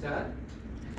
What's that?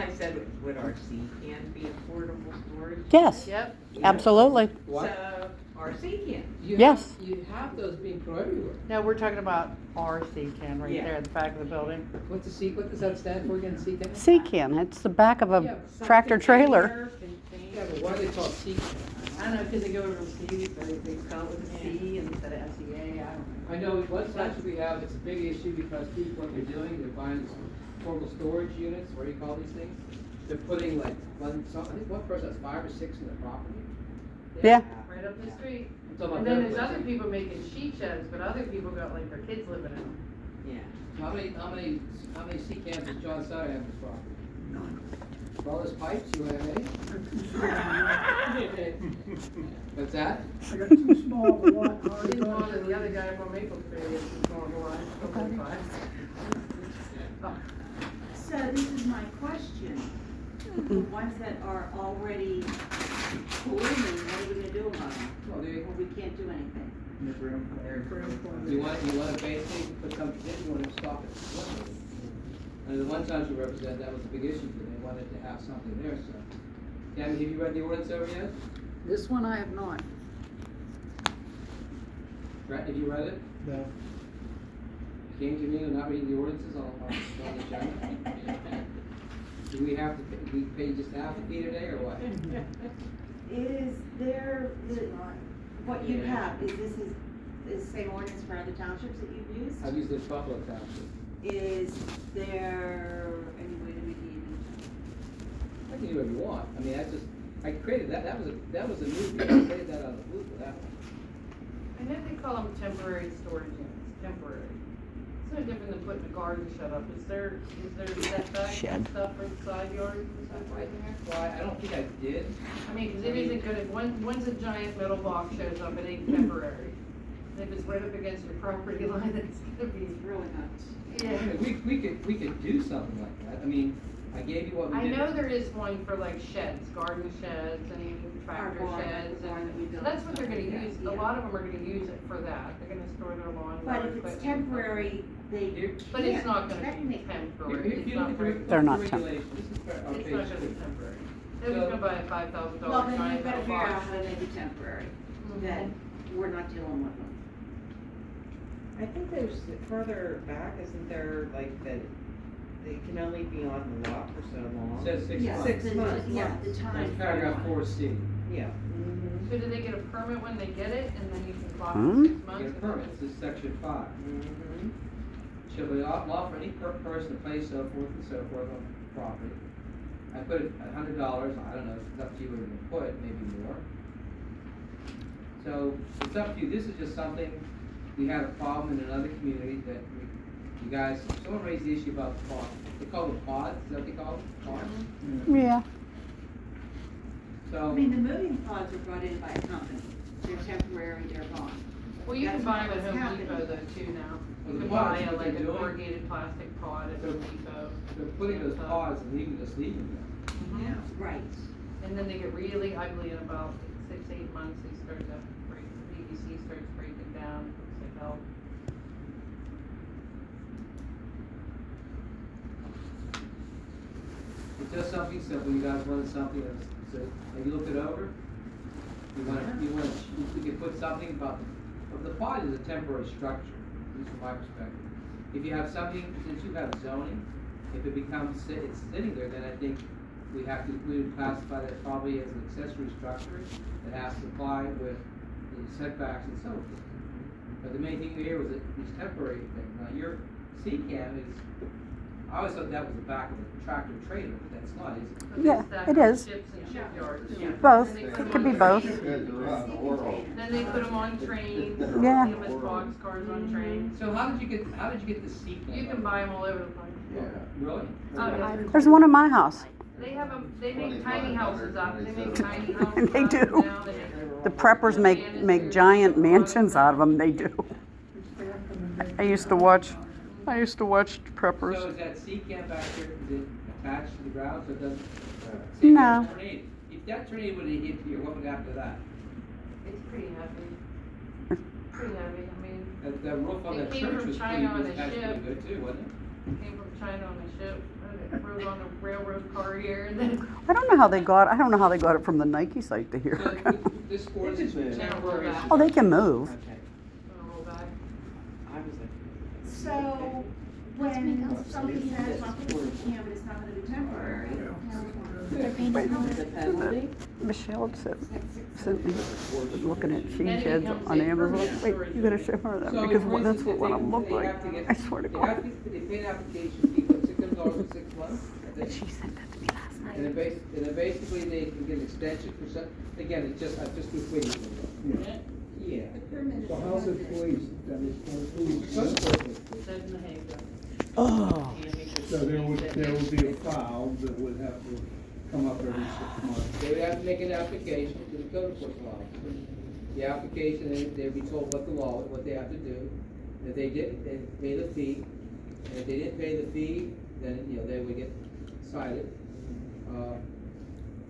I said, would our C-can be affordable storage? Yes, Yep. absolutely. What? So, our C-can. Yes. You have those being put everywhere. No, we're talking about our C-can right Yeah. there at the back of the building. What's the C, what does that stand for again, C-can? C-can, it's the back of Yeah, a tractor trailer. Yeah, but why do they call it C-can? I don't know, because they go overseas, so they spell it with a C instead of S-E-A, I don't know. I know what sites we have, it's a big issue because people, what they're doing, they're buying these portable storage units, what do you call these things? They're putting like I think one person has 5 or 6 in the property. Yeah. Right up the street. I'm talking about And then their there's place. other people making sheet sheds, but other people got like their kids living in them. Yeah. How many C-cans does John Sutter have in his property? None. For all his pipes, you have any? What's that? I got two small, but one already He's one got and the other guy from Maple Street is normalized, over 5. So this is my question. The ones that are already polluting, what are we gonna do about them? Well, Or we can't do anything? you want to basically put something in, you want to stop it. And the one time we represented, that was a big issue, for them. They wanted to have something there, so. Tammy, have you read the ordinance over yet? This one I have not. Brett, have you read it? No. Came to me and not reading the ordinances on the agenda? Do we have to, we pay just half a fee today, or what? Is there, what you have, is the same ordinance for other townships that you've used? I've used this Buffalo Township. Is there any way to make it even? I can do whatever you want. I mean, I created that, that was a new thing. I created that on the blue for that one. I know they call them temporary storage units, temporary. It's no different than putting a garden shed up. Is there setbacks Shed. and stuff for the side yards and stuff right there? Well, I don't think I did. I mean, cause it isn't good if once a giant metal box shows up, it ain't temporary. And if it's right up against your property line, it's gonna be. It's really not. Yeah. We could do something like that. I mean, I gave you what we I did. know there is one for like sheds, garden sheds and tractor barn, sheds the barn that we and, so built. that's what they're gonna use. A Yeah. lot of them are gonna use it for that. They're gonna store their lawn. But if it's temporary, they Here- can't. But it's not gonna be technically. temporary. If It's you not look at the very. They're not regulations, this is on It's page not gonna be 2. temporary. Nobody's gonna buy a $5,000 Well, then giant you've gotta metal figure out box. how they be temporary, Mhm. that we're not dealing with them. I think there's further back, isn't there, like, that they can only be on the lot for so long? It says 6 Yeah, months. 6 the- months. Yeah, the time. That's paragraph 4C. Yeah. So do they get a permit when they get it and then you can clock Hmm? for 6 You months? get a permit, this is section 5. Mm-hmm. Shall be law for any person to place so forth and so forth on property. I put it $100, I don't know, it's up to you what you're gonna put, maybe more. So, it's up to you, this is just something, we had a problem in another community that you guys, someone raised the issue about the pod, they call them pods, is that what they call them? Pods? Yeah. I So, mean, the moving pods were brought in by a company, they're temporary, they're gone. Well, you can That's buy not them at what's Home happening. Depot though too now. Well, You the can pods, buy what like they're a doing- corrugated plastic pod at Home Depot. they're putting those pods and just leaving them. Mhm. Right. And then they get really ugly in about 6-8 months, they start to break, the PVC starts breaking down, looks like hell. It's just something simple, you guys wanted something that's, so, have you looked it over? We could put something about, the pod is a temporary structure, at least from my perspective. If you have something, since you have zoning, if it becomes, it's sitting there, then I think we would classify that probably as an accessory structure that has to comply with the setbacks and so forth. But the main thing here was that these temporary things, now your C-cam is, I always thought that was the back of a tractor trailer, but that's not, is it? But they Yeah, stack it up is. Ships and shipyards. Yeah. Both. And they It put 'em could on be both. trains. Then they put them on trains, Yeah. see them as box cars on trains. So how did you get the C-cam? You can buy them all over the place. Really? There's one in my house. They have them, they make tiny houses out, they make tiny houses They out do. now, they make. The preppers make giant mansions out of them, they do. I used to watch preppers. So is that C-cam back here, is it attached to the ground so it doesn't? No. If that tornado would have hit here, what would happen to that? It's pretty heavy. Pretty heavy, I mean, The roof on It that came church from was China on pretty a ship. good too, wasn't it? came from China on a ship, and it rode on a railroad car here, and then. I don't know how they got it from the Nike site to here. So this board is It's a temporary. move. Oh, they can move. Okay, Gonna roll back. I was like. So, when somebody has something that you can, but it's not gonna be temporary. The penalty? Michelle sent me looking at sheet Then it sheds becomes on a Amazon. permanent Wait, storage you gotta unit. show her that So, because for that's instance, what one of them look they like. have to get- I swear to They have God. to, they pay an application fee of $600 for 6 months, I think. She sent that to me last night. And then basically they can get an extension for some, again, it's just, I just do quick. Yeah. So how's it policed? That is policed. Some sort of- Said in the hay, so. Oh, So there would be a file that would have to come up every 6 months. They would have to make an application to the code enforcement officer. The application, they'd be told what the law, what they have to do. If they did, they pay the fee, and if they didn't pay the fee, then, they would get cited.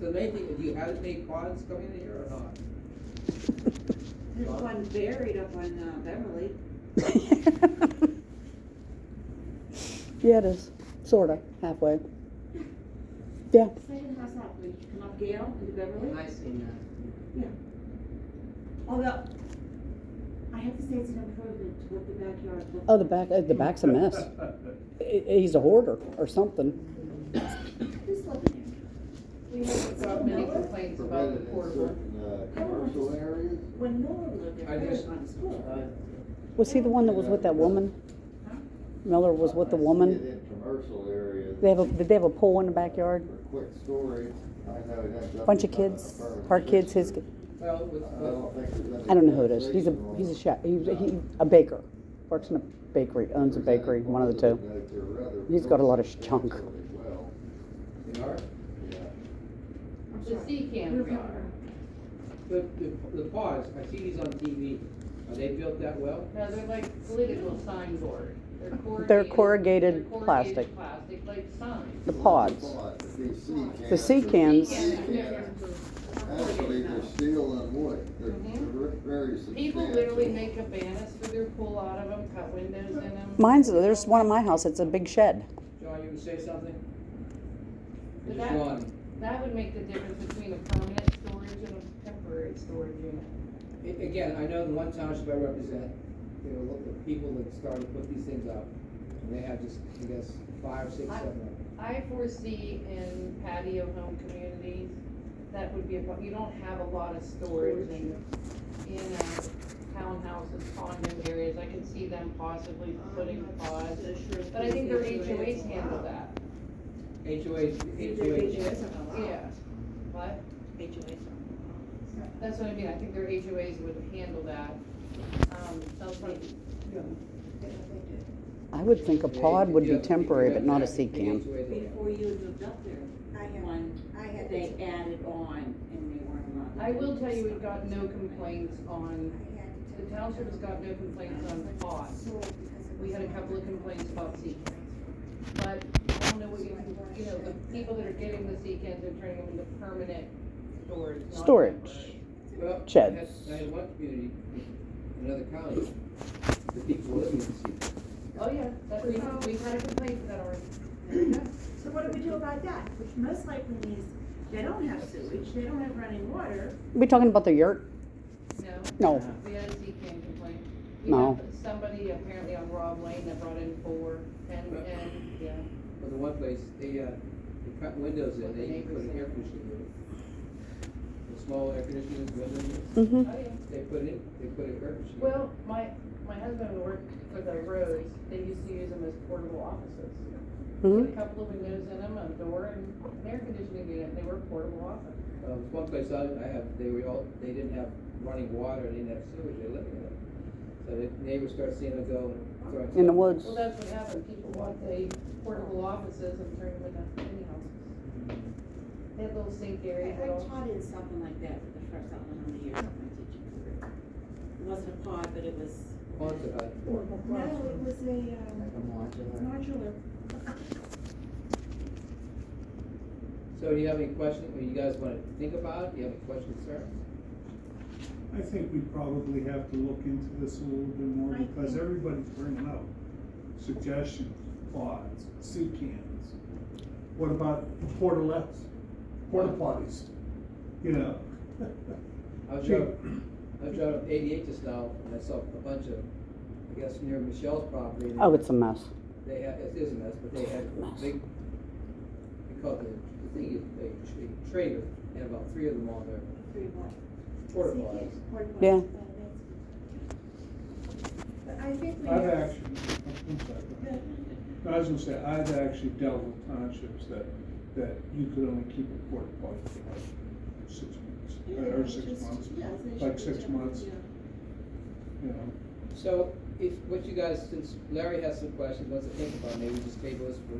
So the main thing, do you have to pay pods coming in here or not? There's one buried up on, Beverly. yeah, it is. Sorta, halfway. Yeah. Second house up, when you come up Gale into Beverly. I seen that. Although, I have to say it's an improvement to what the backyard looks. Oh, the back's a mess. He's a hoarder or something. Who's living We have got many complaints about the portable. Commercial areas. there? When Miller lived there, I there was just- on school. Was he the one that was with that woman? Miller was with the I see woman? it in commercial areas. Did they have a pool in the backyard? For quick storage, I know that's. Bunch of kids, her kids, his. Well, with, I don't think there's any. I don't know who it is. He's a taxation chef. on- He's a baker. Works in a bakery. Owns a bakery. One of the two. He's got a lot of junk. Well, they are. yeah. The sea cams are. The pods, I see these on TV. Are they built that well? No, they're like political signboard. They're corrugated plastic. Plastic, like signs. The pods. The The sea cans. Actually, they're steel and wood. They're very substantial. People literally make cabanas for their pool out of them, cut windows in them. There's one in my house. It's a big shed. John, you would say something? But Just that- one. That would make the difference between a permanent storage and a temporary storage unit. Again, I know the one township I represent, the people that started to put these things up, and they have just, I guess, 5, 6, 7 of them. I foresee in patio home communities, that would be you don't have a lot of storage in townhouses, condo areas. I could see them possibly putting pods, but I think their HOAs handle that. HOAs. Yeah. What? That's what I mean, I think their HOAs would handle that. Sounds like, I would think a pod would be temporary, but not a sea can. Before you had moved up there, they added on and they weren't allowed. I will tell you, we've got no complaints on, the township has got no complaints on pods. We had a couple of complaints about sea cans. But I don't know what the people that are getting the sea cans are turning them into permanent storage. not Storage. temporary. Well, Sheds. I had one community, in another county, the people living in the city. Oh, yeah, we've had a complaint for that already. There we go. So what do we do about that? Which most likely means they don't have sewage, they don't have running water. We talking about the yurt? No. No. We had a sea can complaint. We No. had somebody apparently on Rob Lane that brought in 4, and, yeah. But the one place, they cut windows in, they put an air conditioner in it. The small air conditioners, windows, Mm-hmm. Oh, yeah. they put an air conditioner. Well, my husband who worked for the Rose, they used to use them as portable offices. Put a couple of windows in them, a door, and an air conditioning unit, and they were portable offices. One place I have, they didn't have running water, they didn't have sewage, they're living in it. So the neighbors start seeing them go and throwing. In the woods. Well, that's what happened, people bought the portable offices and turned them into tiny houses. They had little sink areas I and all. taught in something like that for the first element of the year of my teaching career. It wasn't a pod, but it was. Haunted hut. No, it was a modular. So do you have any questions, or you guys wanna think about it, do you have any questions, sir? I think we probably have to look into this a little bit more I because think- everybody's bringing up suggestions. pods, sea cans? What about portalettes, porta potties, you know? I drove up 88 just now, and I saw a bunch of, I guess near Michelle's property. Oh, it's a mess. They had, it is a mess, but they had a big, they call it the thing, a trailer, and about 3 of them on there. Porta potties. Yeah. But I think we I've have. actually, I'm sorry. No, I was gonna say, I've actually dealt with townships that you could only keep a porta potty for like 6 months, or 6 months, like 6 months, you know. So, if, what you guys, since Larry has some questions, wants to think about, maybe just table this for